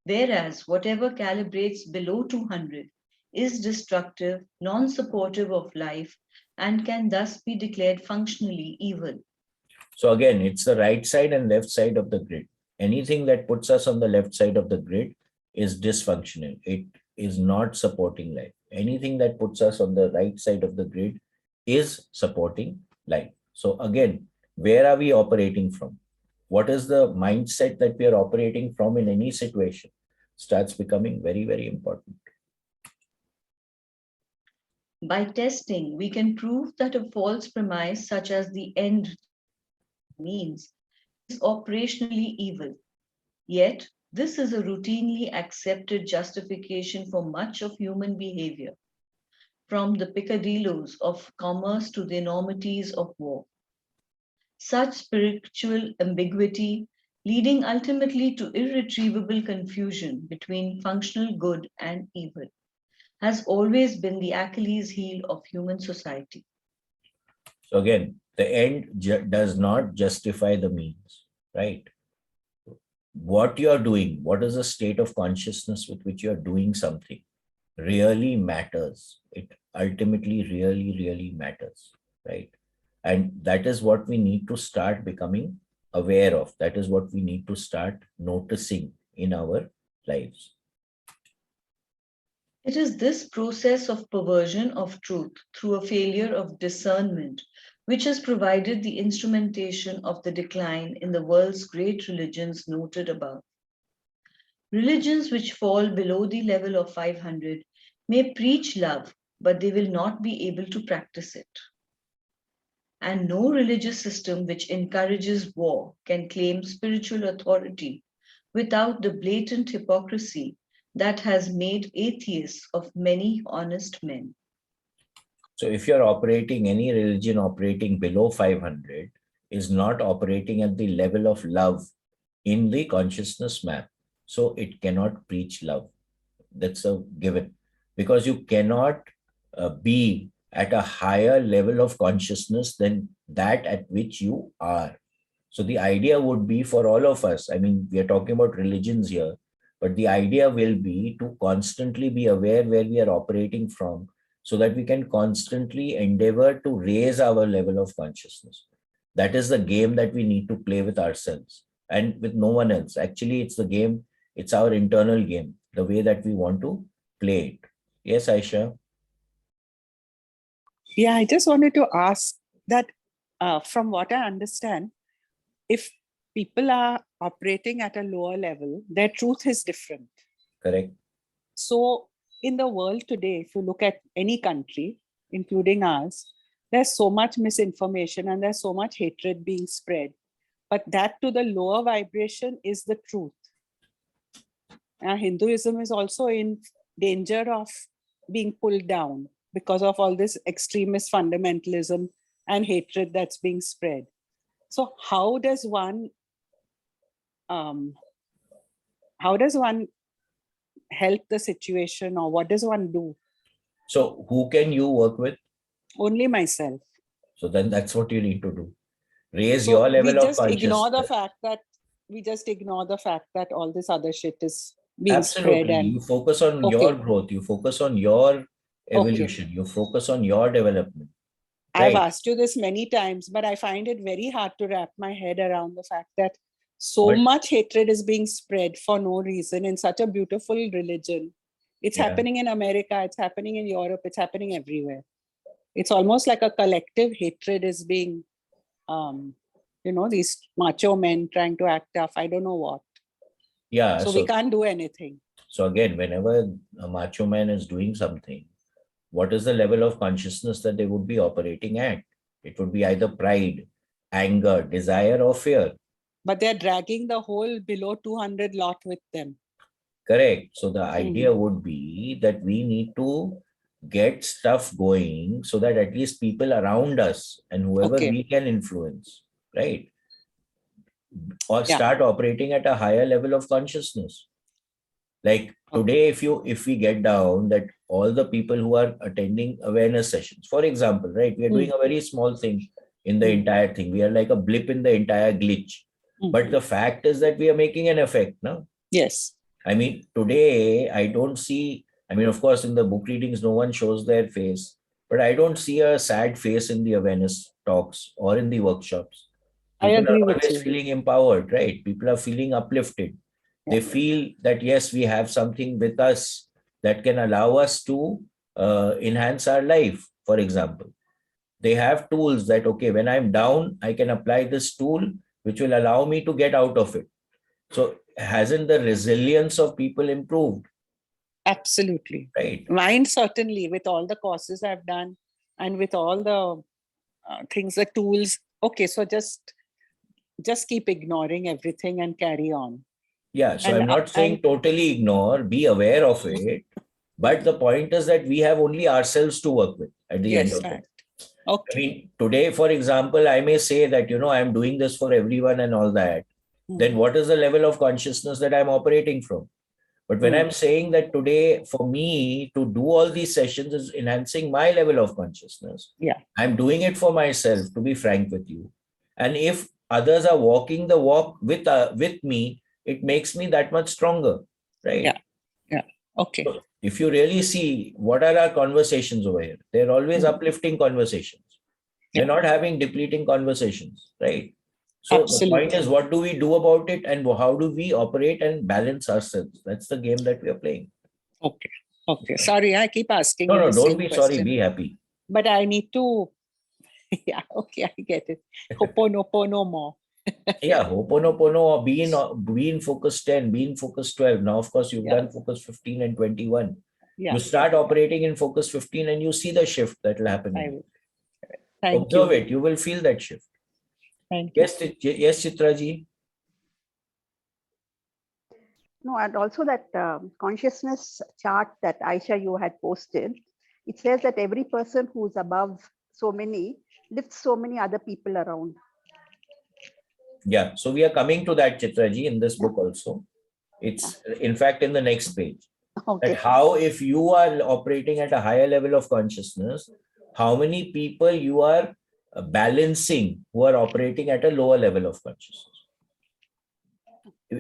S2: whereas whatever calibrates below 200 is destructive, non-supportive of life, and can thus be declared functionally evil.
S1: So again, it's the right side and left side of the grid. Anything that puts us on the left side of the grid is dysfunctional. It is not supporting life. Anything that puts us on the right side of the grid is supporting life. So again, where are we operating from? What is the mindset that we are operating from in any situation starts becoming very, very important.
S2: By testing, we can prove that a false premise such as the end means is operationally evil. Yet, this is a routinely accepted justification for much of human behavior, from the peccadillos of commerce to the enormities of war. Such spiritual ambiguity, leading ultimately to irretrievable confusion between functional good and evil, has always been the Achilles heel of human society.
S1: So again, the end does not justify the means, right? What you are doing, what is the state of consciousness with which you are doing something really matters. It ultimately really, really matters, right? And that is what we need to start becoming aware of. That is what we need to start noticing in our lives.
S2: It is this process of perversion of truth through a failure of discernment which has provided the instrumentation of the decline in the world's great religions noted above. Religions which fall below the level of 500 may preach love, but they will not be able to practice it. And no religious system which encourages war can claim spiritual authority without the blatant hypocrisy that has made atheists of many honest men.
S1: So if you're operating any religion operating below 500 is not operating at the level of love in the consciousness map. So it cannot preach love. That's a given, because you cannot be at a higher level of consciousness than that at which you are. So the idea would be for all of us, I mean, we are talking about religions here, but the idea will be to constantly be aware where we are operating from so that we can constantly endeavor to raise our level of consciousness. That is the game that we need to play with ourselves and with no one else. Actually, it's the game, it's our internal game, the way that we want to play it. Yes, Aisha?
S4: Yeah, I just wanted to ask that from what I understand, if people are operating at a lower level, their truth is different.
S1: Correct.
S4: So in the world today, if you look at any country, including ours, there's so much misinformation and there's so much hatred being spread. But that to the lower vibration is the truth. Hinduism is also in danger of being pulled down because of all this extremist fundamentalism and hatred that's being spread. So how does one help the situation, or what does one do?
S1: So who can you work with?
S4: Only myself.
S1: So then that's what you need to do. Raise
S4: So
S1: your level
S4: we
S1: of
S4: just
S1: consciousness.
S4: ignore the fact that all this other shit is being
S1: Absolutely.
S4: spread. And
S1: you focus on your growth, you focus on your evolution, you focus on your development.
S4: I've asked you this many times, but I find it very hard to wrap my head around the fact that much hatred is being spread for no reason in such a beautiful religion. It's happening in America, it's happening in Europe, it's happening everywhere. It's almost like a collective hatred is being, these macho men trying to act tough. I don't know what.
S1: Yeah.
S4: So we can't do anything.
S1: So again, whenever a macho man is doing something, what is the level of consciousness that they would be operating at? It would be either pride, anger, desire, or fear.
S4: But they're dragging the whole below 200 lot with them.
S1: Correct. So the idea would be that we need to get stuff going so that at least people around us and whoever we can influence, right? Or start operating at a higher level of consciousness. Like today, if we get down that all the people who are attending awareness sessions, for example, right, we are doing a very small thing in the entire thing. We are like a blip in the entire glitch. But the fact is that we are making an effect, no?
S4: Yes.
S1: I mean, today I don't see, I mean, of course, in the book readings, no one shows their face, but I don't see a sad face in the awareness talks or in the workshops.
S4: I
S1: People
S4: agree
S1: are
S4: with
S1: always
S4: you.
S1: feeling empowered, right? People are feeling uplifted. They feel that, yes, we have something with us that can allow us to enhance our life, for example. They have tools that, okay, when I'm down, I can apply this tool, which will allow me to get out of it. So hasn't the resilience of people improved?
S4: Absolutely.
S1: Right.
S4: Mine certainly, with all the courses I've done and with all the things, the tools. Okay, so just keep ignoring everything and carry on.
S1: Yeah, so I'm not saying totally ignore, be aware of it. But the point is that we have only ourselves to work with at the end of it.
S4: Okay.
S1: I mean, today, for example, I may say that, I'm doing this for everyone and all that. Then what is the level of consciousness that I'm operating from? But when I'm saying that today, for me to do all these sessions is enhancing my level of consciousness.
S4: Yeah.
S1: I'm doing it for myself, to be frank with you. And if others are walking the walk with me, it makes me that much stronger, right?
S4: Yeah. Yeah. Okay.
S1: So if you really see what are our conversations over here, they're always uplifting conversations. We're not having depleting conversations, right? So the point is, what do we do about it, and how do we operate and balance ourselves? That's the game that we are playing.
S4: Okay. Okay. Sorry, I keep asking.
S1: No, don't be sorry. Be happy.
S4: But I need to. Yeah. Okay, I get it. Ho'oponopono more.
S1: Yeah, Ho'oponopono, or be in focus 10, be in focus 12. Now, of course, you've done focus 15 and 21.
S4: Yeah.
S1: You start operating in focus 15 and you see the shift that will happen.
S4: I will. Thank
S1: Observe
S4: you.
S1: it. You will feel that shift.
S4: Thank you.
S1: Yes, Chitraji.
S5: No, and also that consciousness chart that Aisha you had posted, it says that every person who's above so many lifts so many other people around.
S1: Yeah, so we are coming to that, Chitraji, in this book also. It's in fact in the next page.
S5: Okay.
S1: That how, if you are operating at a higher level of consciousness, how many people you are balancing who are operating at a lower level of consciousness.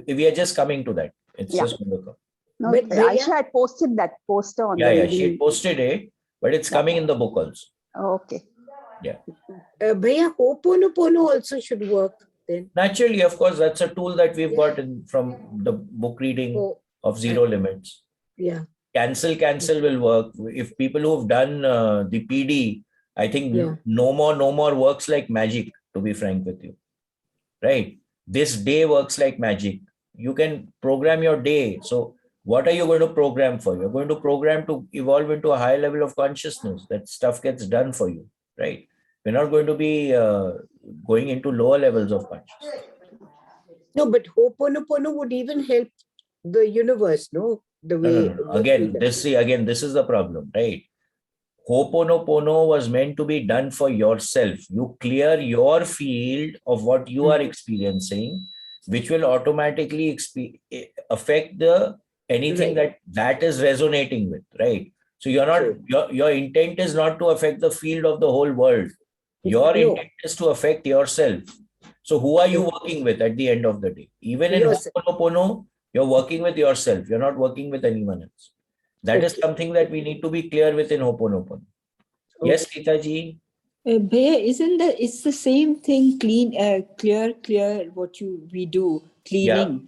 S1: We are just coming to that. It's just going to come.
S5: No, but Aisha had posted that poster on the
S1: Yeah, she posted it, but it's coming in the book also.
S5: Oh, okay.
S1: Yeah.
S6: Bhaiya, Ho'oponopono also should work then.
S1: Naturally, of course, that's a tool that we've got from the book reading of Zero Limits.
S6: Yeah.
S1: Cancel will work. If people who've done the PD, I think no more works like magic, to be frank with you. Right? This day works like magic. You can program your day. So what are you going to program for? You're going to program to evolve into a higher level of consciousness. That stuff gets done for you, right? We're not going to be going into lower levels of consciousness.
S6: No, but Ho'oponopono would even help the universe, no? The way.
S1: No. Again, this is the problem, right? Ho'oponopono was meant to be done for yourself. You clear your field of what you are experiencing, which will automatically affect anything that is resonating with, right? So you're not, your intent is not to affect the field of the whole world. Your intent is to affect yourself. So who are you working with at the end of the day? Even in Ho'oponopono, you're working with yourself. You're not working with anyone else. That is something that we need to be clear with in Ho'oponopono. Yes, Geeta ji?
S7: Bhaiya, it's the same thing, clear what we do, cleaning.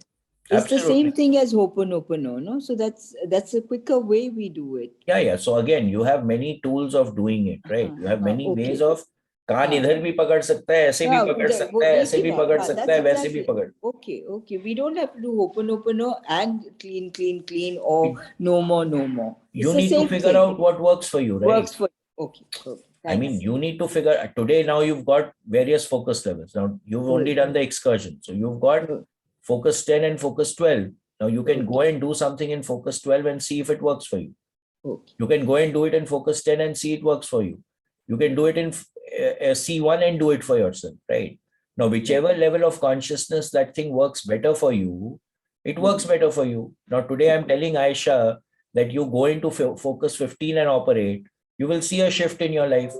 S7: It's the same thing as Ho'oponopono, no? So that's a quicker way we do it.
S1: Yeah. So again, you have many tools of doing it, right? You have many ways of कान इधर भी पकड़ सकता है, ऐसे भी पकड़ सकता है, ऐसे भी पकड़ सकता है, वैसे भी पकड़.
S7: Okay. We don't have to do Ho'oponopono and clean or no more.
S1: You need to figure out what works for you, right?
S7: Works for you. Okay.
S1: I mean, you need to figure today. Now you've got various focus levels. Now you've only done the excursion. So you've got focus 10 and focus 12. Now you can go and do something in focus 12 and see if it works for you.
S7: Okay.
S1: You can go and do it in focus 10 and see it works for you. You can do it in C1 and do it for yourself, right? Now, whichever level of consciousness that thing works better for you, It works better for you. Now, today I'm telling Aisha that you go into focus 15 and operate, you will see a shift in your life.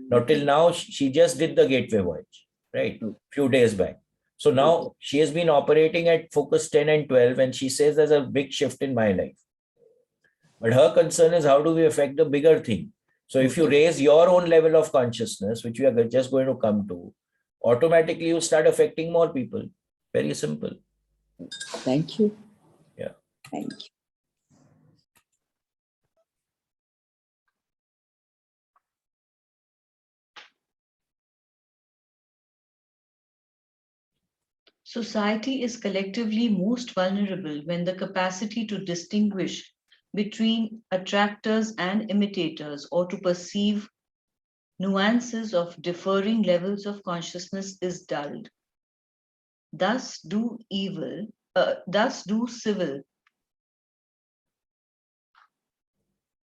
S1: Now, till now, she just did the gateway voyage, right? Few days back. So now she has been operating at focus 10 and 12, and she says there's a big shift in my life. But her concern is how do we affect the bigger thing? So if you raise your own level of consciousness, which we are just going to come to, automatically you start affecting more people. Very simple.
S7: Thank you.
S1: Yeah.
S7: Thank you.
S2: Society is collectively most vulnerable when the capacity to distinguish between attractors and imitators or to perceive nuances of differing levels of consciousness is dulled. Thus do civil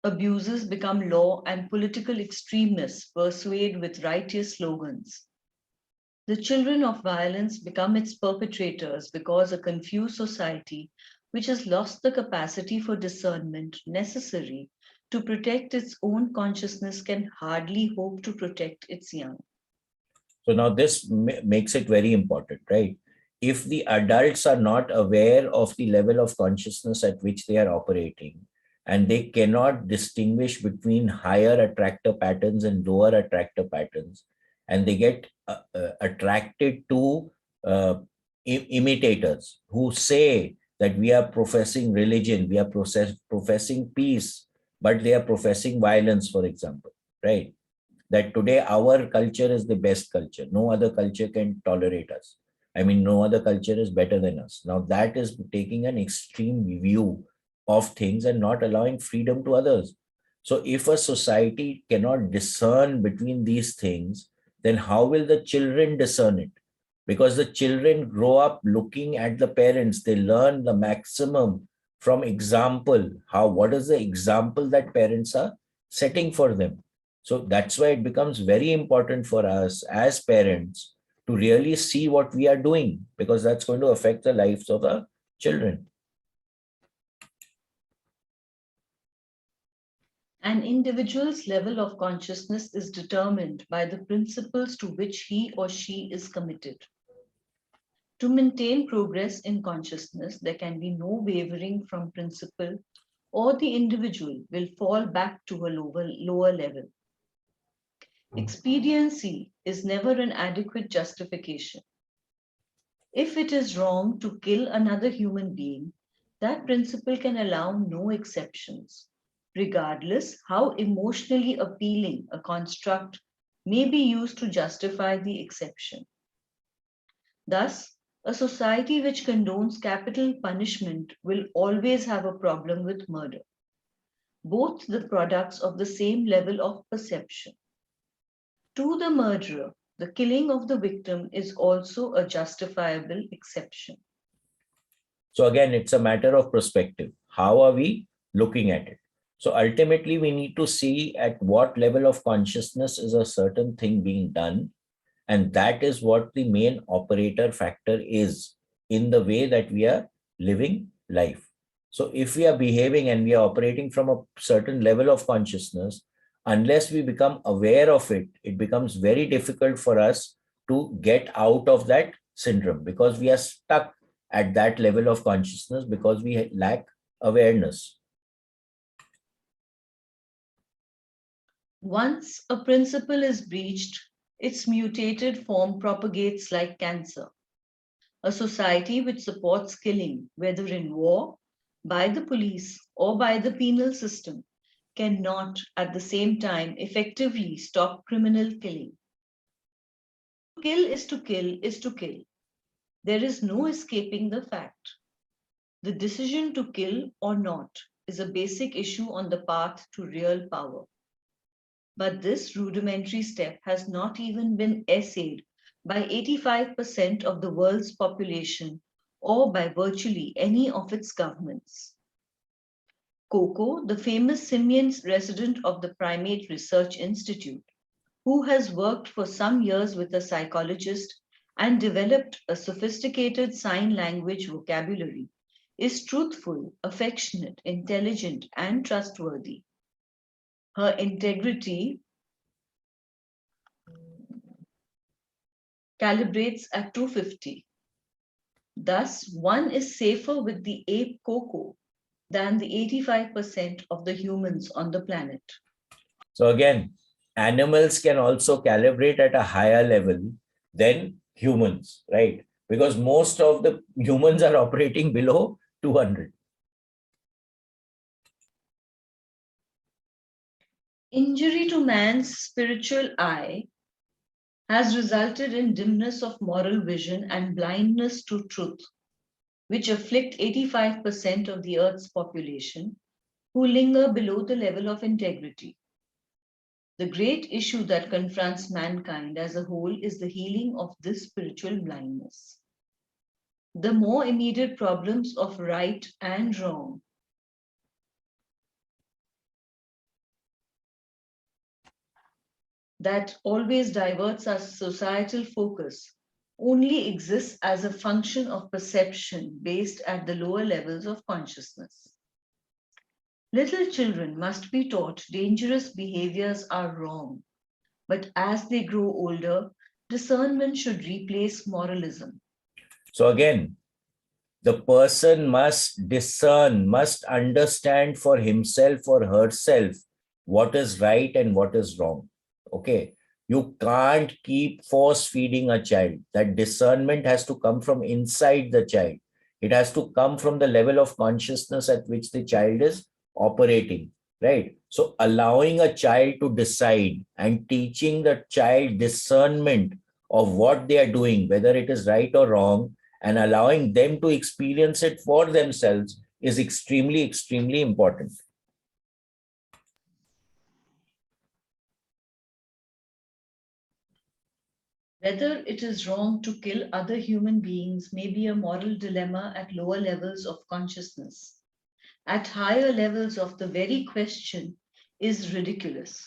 S2: abuses become law and political extremists persuade with righteous slogans. The children of violence become its perpetrators because a confused society, which has lost the capacity for discernment necessary to protect its own consciousness, can hardly hope to protect its young.
S1: So now this makes it very important, right? If the adults are not aware of the level of consciousness at which they are operating, and they cannot distinguish between higher attractor patterns and lower attractor patterns, and they get attracted to imitators who say that we are professing religion, we are professing peace, but they are professing violence, for example, right? That today our culture is the best culture. No other culture can tolerate us. I mean, no other culture is better than us. Now that is taking an extreme view of things and not allowing freedom to others. So if a society cannot discern between these things, then how will the children discern it? Because the children grow up looking at the parents. They learn the maximum from example. What is the example that parents are setting for them? So that's why it becomes very important for us as parents to really see what we are doing, because that's going to affect the lives of our children.
S2: An individual's level of consciousness is determined by the principles to which he or she is committed. To maintain progress in consciousness, there can be no wavering from principle, or the individual will fall back to a lower level. Expediency is never an adequate justification. If it is wrong to kill another human being, that principle can allow no exceptions, regardless how emotionally appealing a construct may be used to justify the exception. Thus, a society which condones capital punishment will always have a problem with murder, both the products of the same level of perception. To the murderer, the killing of the victim is also a justifiable exception.
S1: So again, it's a matter of perspective. How are we looking at it? So ultimately, we need to see at what level of consciousness is a certain thing being done. And that is what the main operator factor is in the way that we are living life. So if we are behaving and we are operating from a certain level of consciousness, unless we become aware of it, it becomes very difficult for us to get out of that syndrome, because we are stuck at that level of consciousness because we lack awareness.
S2: Once a principle is breached, its mutated form propagates like cancer. A society which supports killing, whether in war, by the police, or by the penal system, cannot at the same time effectively stop criminal killing. To kill is to kill is to kill. There is no escaping the fact. The decision to kill or not is a basic issue on the path to real power. But this rudimentary step has not even been essayed by 85% of the world's population or by virtually any of its governments. Coco, the famous simian resident of the Primate Research Institute, who has worked for some years with a psychologist and developed a sophisticated sign language vocabulary, is truthful, affectionate, intelligent, and trustworthy. Her integrity calibrates at 250. Thus, one is safer with the ape Coco than the 85% of the humans on the planet.
S1: So again, animals can also calibrate at a higher level than humans, right? Because most of the humans are operating below 200.
S2: Injury to man's spiritual eye has resulted in dimness of moral vision and blindness to truth, which afflict 85% of the Earth's population, who linger below the level of integrity. The great issue that confronts mankind as a whole is the healing of this spiritual blindness. The more immediate problems of right and wrong that always diverts our societal focus only exists as a function of perception based at the lower levels of consciousness. Little children must be taught dangerous behaviors are wrong, but as they grow older, discernment should replace moralism.
S1: So again, the person must discern, must understand for himself or herself what is right and what is wrong. Okay. You can't keep force feeding a child. That discernment has to come from inside the child. It has to come from the level of consciousness at which the child is operating, right? So allowing a child to decide and teaching the child discernment of what they are doing, whether it is right or wrong, and allowing them to experience it for themselves is extremely, extremely important.
S2: Whether it is wrong to kill other human beings may be a moral dilemma at lower levels of consciousness. At higher levels of the very question is ridiculous.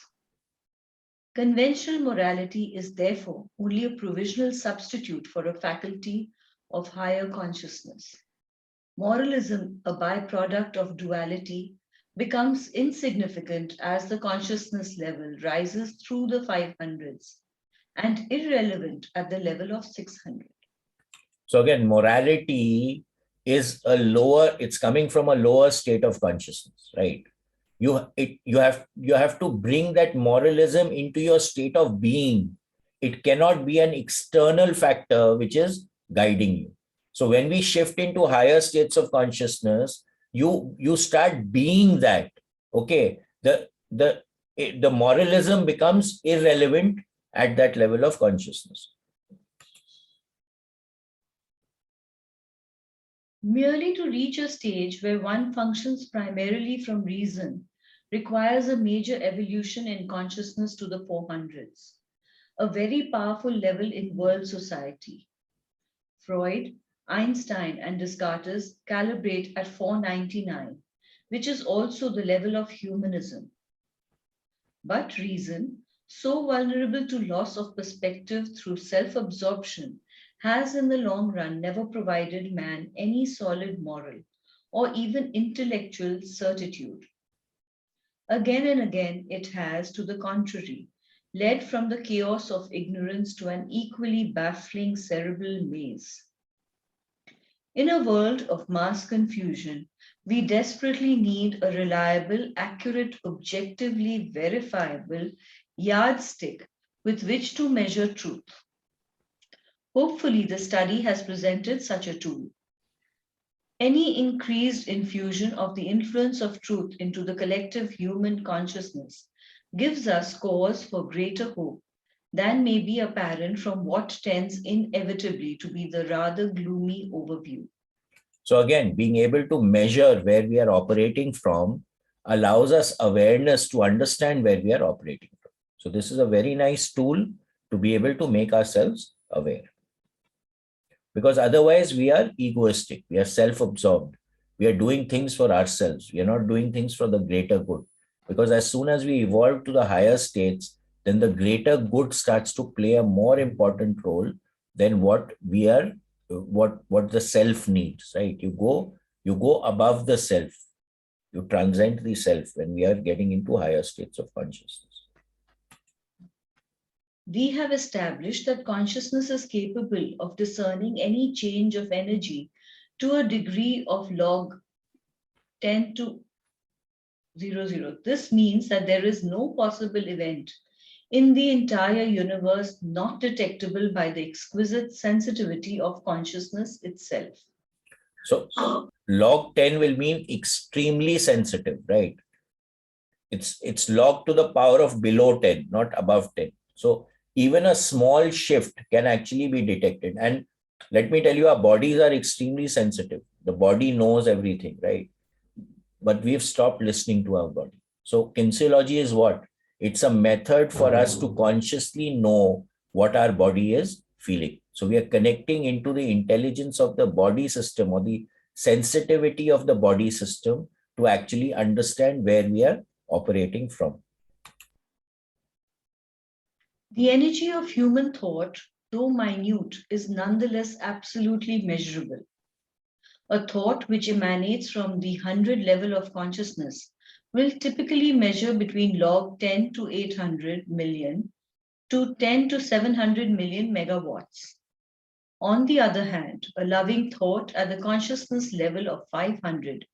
S2: Conventional morality is therefore only a provisional substitute for a faculty of higher consciousness. Moralism, a byproduct of duality, becomes insignificant as the consciousness level rises through the 500s and irrelevant at the level of 600.
S1: So again, morality is a lower, it's coming from a lower state of consciousness, right? You have to bring that moralism into your state of being. It cannot be an external factor which is guiding you. So when we shift into higher states of consciousness, you start being that. Okay, the moralism becomes irrelevant at that level of consciousness.
S2: Merely to reach a stage where one functions primarily from reason requires a major evolution in consciousness to the 400s, a very powerful level in world society. Freud, Einstein, and Descartes calibrate at 499, which is also the level of humanism. But reason, so vulnerable to loss of perspective through self-absorption, has in the long run never provided man any solid moral or even intellectual certitude. Again and again, it has, to the contrary, led from the chaos of ignorance to an equally baffling cerebral maze. In a world of mass confusion, we desperately need a reliable, accurate, objectively verifiable yardstick with which to measure truth. Hopefully, the study has presented such a tool. Any increased infusion of the influence of truth into the collective human consciousness gives us cause for greater hope than may be apparent from what tends inevitably to be the rather gloomy overview.
S1: So again, being able to measure where we are operating from allows us awareness to understand where we are operating from. So this is a very nice tool to be able to make ourselves aware. Because otherwise we are egoistic, we are self-absorbed, we are doing things for ourselves, we are not doing things for the greater good. Because as soon as we evolve to the higher states, then the greater good starts to play a more important role than what we are, what the self needs, right? You go You go above the self. You transcend the self when we are getting into higher states of consciousness.
S2: We have established that consciousness is capable of discerning any change of energy to a degree of log 10 to 00. This means that there is no possible event in the entire universe not detectable by the exquisite sensitivity of consciousness itself.
S1: So log 10 will mean extremely sensitive, right? It's log to the power of below 10, not above 10. So even a small shift can actually be detected. And let me tell you, our bodies are extremely sensitive. The body knows everything, right? But we've stopped listening to our body. So kinesiology is what? It's a method for us to consciously know what our body is feeling. So we are connecting into the intelligence of the body system or the sensitivity of the body system to actually understand where we are operating from.
S2: The energy of human thought, though minute, is nonetheless absolutely measurable. A thought which emanates from the 100 level of consciousness will typically measure between log 10 to 800 million to 10 to 700 million megawatts. On the other hand, a loving thought at the consciousness level of 500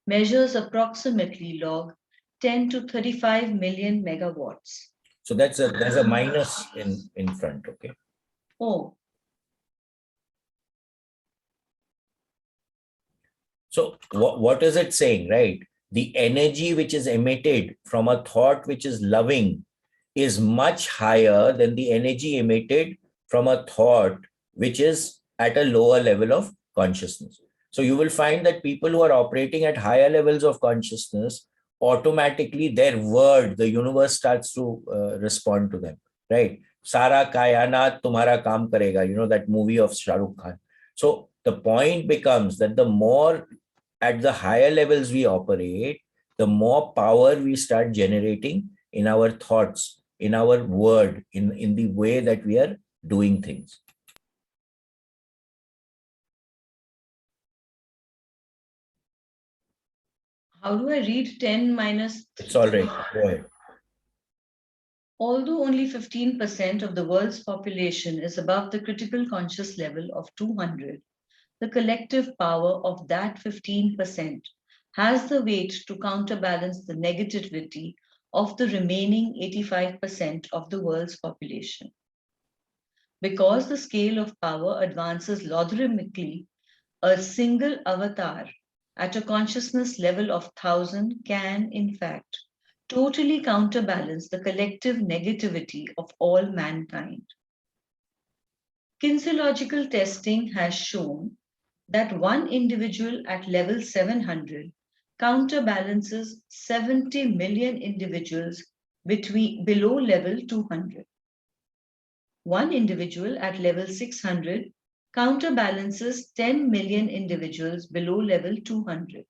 S2: measures approximately log 10 to 35 million megawatts.
S1: So there's a minus in front, okay?
S2: Oh.
S1: So what is it saying, right? The energy which is emitted from a thought which is loving is much higher than the energy emitted from a thought which is at a lower level of consciousness. So you will find that people who are operating at higher levels of consciousness, automatically their word, the universe starts to respond to them, right? Sara kainat tumhara kaam karega, you know, that movie of Shah Rukh Khan. So the point becomes that the more at the higher levels we operate, the more power we start generating in our thoughts, in our word, in the way that we are doing things.
S2: How do I read 10 minus?
S1: It's all right. Go ahead.
S2: Although only 15% of the world's population is above the critical conscious level of 200, the collective power of that 15% has the weight to counterbalance the negativity of the remaining 85% of the world's population. Because the scale of power advances logarithmically, a single avatar at a consciousness level of 1000 can, in fact, totally counterbalance the collective negativity of all mankind. Kinesiological testing has shown that one individual at level 700 counterbalances 70 million individuals below level 200. One individual at level 600 counterbalances 10 million individuals below level 200.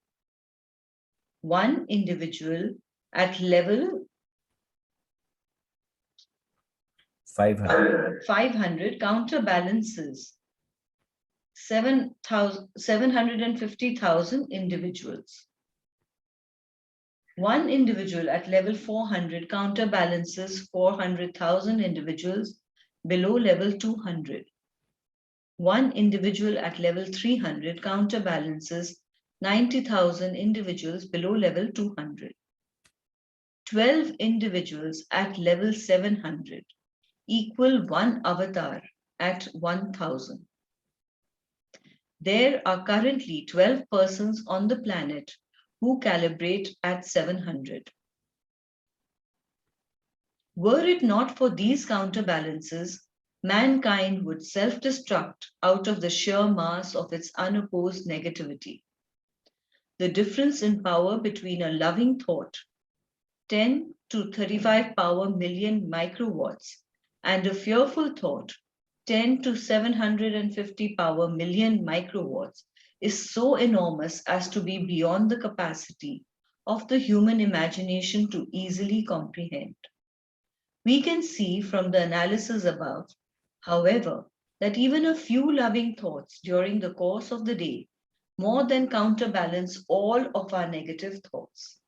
S2: One individual at level 500 counterbalances 750,000 individuals. One individual at level 400 counterbalances 400,000 individuals below level 200. One individual at level 300 counterbalances 90,000 individuals below level 200. 12 individuals at level 700 equal one avatar at 1,000. There are currently 12 persons on the planet who calibrate at 700. Were it not for these counterbalances, mankind would self-destruct out of the sheer mass of its unopposed negativity. The difference in power between a loving thought, 10 to 35 power million microwatts, and a fearful thought, 10 to 750 power million microwatts, is so enormous as to be beyond the capacity of the human imagination to easily comprehend. We can see from the analysis above, however, that even a few loving thoughts during the course of the day more than counterbalance all of our negative thoughts.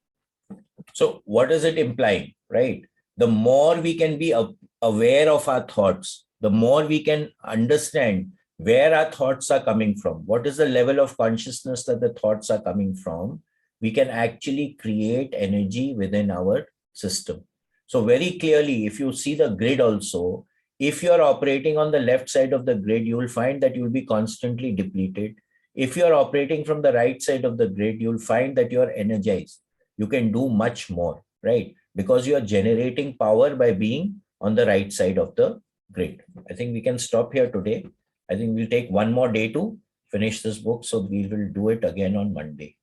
S1: So what is it implying, right? The more we can be aware of our thoughts, the more we can understand where our thoughts are coming from, what is the level of consciousness that the thoughts are coming from, we can actually create energy within our system. So very clearly, if you see the grid also, if you're operating on the left side of the grid, you will find that you'll be constantly depleted. If you're operating from the right side of the grid, you'll find that you're energized. You can do much more, right? Because you are generating power by being on the right side of the grid. I think we can stop here today. I think we'll take one more day to finish this book. So we will do it again on Monday.